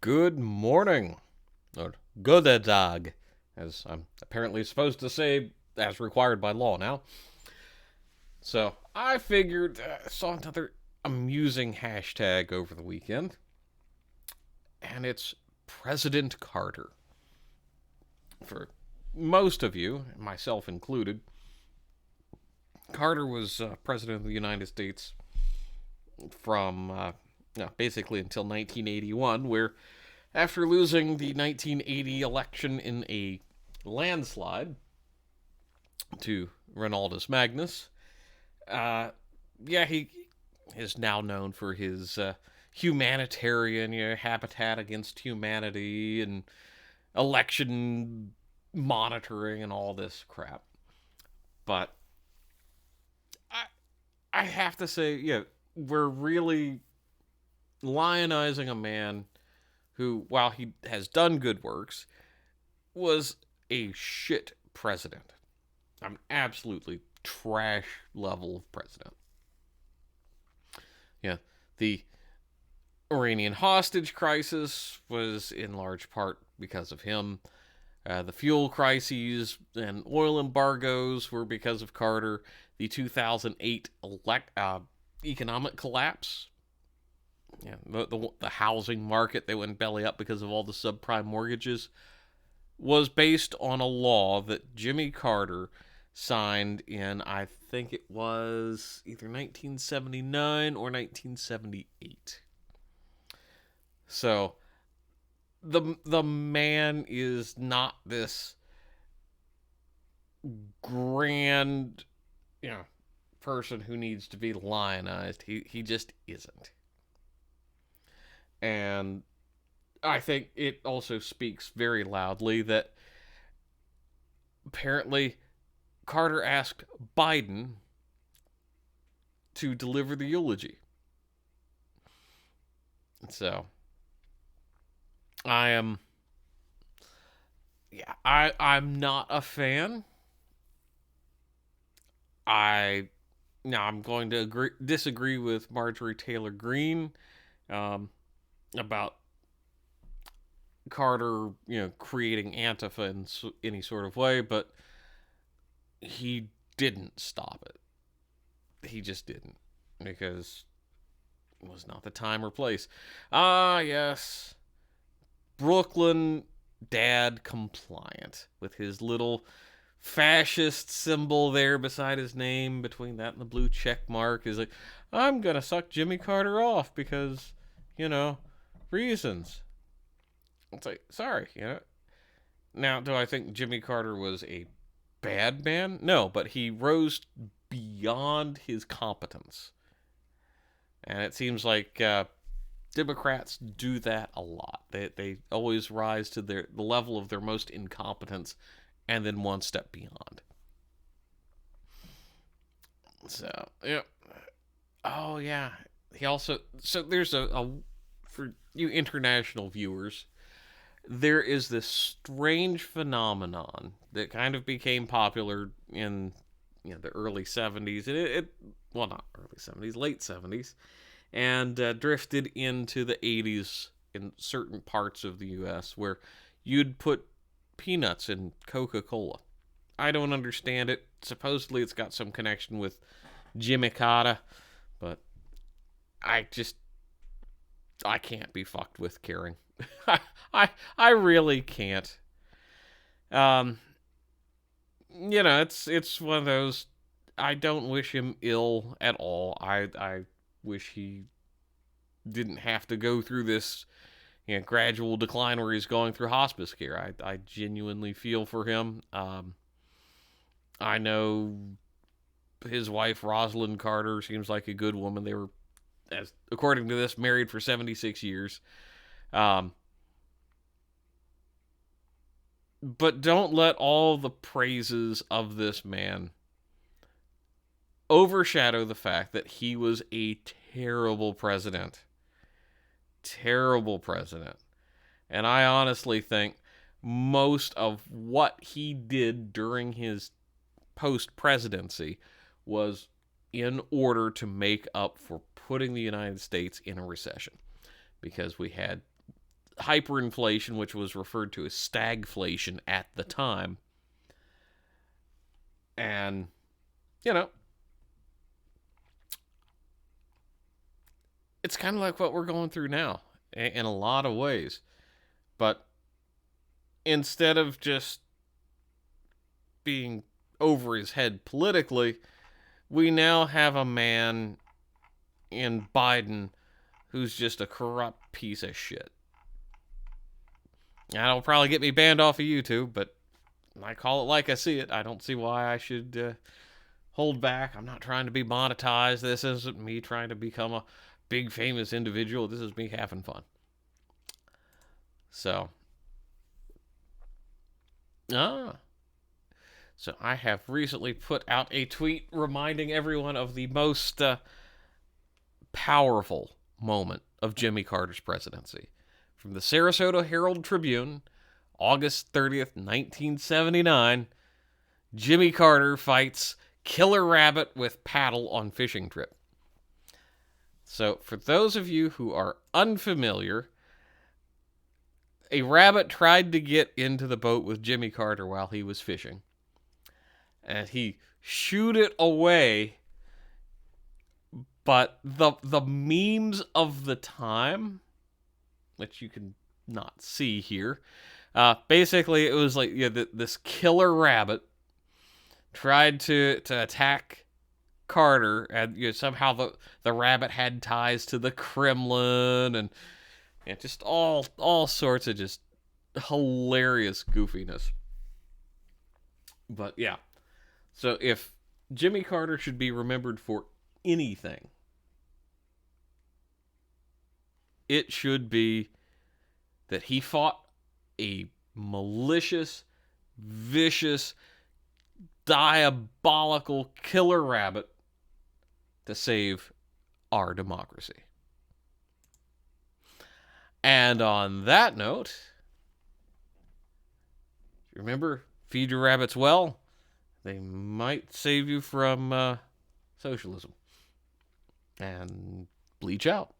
Good morning, or good dag, as I'm apparently supposed to say, as required by law now. So I figured, saw another amusing hashtag over the weekend, and it's President Carter. For most of you, myself included, Carter was president of the United States from basically until 1981, where after losing the 1980 election in a landslide to Ronaldus Magnus, uh, he is now known for his humanitarian habitat against humanity and election monitoring and all this crap. But I, I have to say, we're really lionizing a man who, while he has done good works, was a shit president. I'm absolutely trash level of president. Yeah, the Iranian hostage crisis was in large part because of him. The fuel crises and oil embargoes were because of Carter. The 2008 economic collapse, the housing market that went belly up because of all the subprime mortgages, was based on a law that Jimmy Carter signed in, I think it was either 1979 or 1978. So the man is not this grand, person who needs to be lionized. He just isn't. And I think it also speaks very loudly that apparently Carter asked Biden to deliver the eulogy. So I am I'm not a fan. I'm going to disagree with Marjorie Taylor Greene about Carter, creating Antifa in any sort of way, but he didn't stop it. He just didn't, because it was not the time or place. Yes, Brooklyn dad compliant with his little fascist symbol there beside his name, between that and the blue check mark, is like, I'm gonna suck Jimmy Carter off because, reasons. It's like, sorry, Now, do I think Jimmy Carter was a bad man? No, but he rose beyond his competence. And it seems like Democrats do that a lot. They always rise to the level of their most incompetence and then one step beyond. So, yeah. Oh, yeah. He also, so there's for you international viewers, there is this strange phenomenon that kind of became popular in the early 70s. Well, not early 70s, late 70s, and drifted into the 80s in certain parts of the U.S. where you'd put peanuts in Coca-Cola. I don't understand it. Supposedly it's got some connection with Jimmy Carter, but I can't be fucked with caring. I really can't. It's one of those. I don't wish him ill at all. I wish he didn't have to go through this gradual decline where he's going through hospice care. I genuinely feel for him. I know his wife Rosalind Carter seems like a good woman. They were, as according to this, married for 76 years. But don't let all the praises of this man overshadow the fact that he was a terrible president. Terrible president. And I honestly think most of what he did during his post-presidency was in order to make up for putting the United States in a recession. Because we had hyperinflation, which was referred to as stagflation at the time. And, you know, it's kind of like what we're going through now in a lot of ways. But instead of just being over his head politically, we now have a man in Biden who's just a corrupt piece of shit. That'll probably get me banned off of YouTube, but I call it like I see it. I don't see why I should hold back. I'm not trying to be monetized. This isn't me trying to become a big famous individual. This is me having fun. So I have recently put out a tweet reminding everyone of the most powerful moment of Jimmy Carter's presidency. From the Sarasota Herald Tribune, August 30th, 1979, Jimmy Carter fights killer rabbit with paddle on fishing trip. So, for those of you who are unfamiliar, a rabbit tried to get into the boat with Jimmy Carter while he was fishing. And he shooed it away. But the memes of the time, which you can not see here, basically it was like this killer rabbit tried to attack Carter, and somehow the rabbit had ties to the Kremlin, and just all sorts of just hilarious goofiness. But yeah, so if Jimmy Carter should be remembered for anything, it should be that he fought a malicious, vicious, diabolical killer rabbit to save our democracy. And on that note, remember, feed your rabbits well. They might save you from socialism. And bleach out.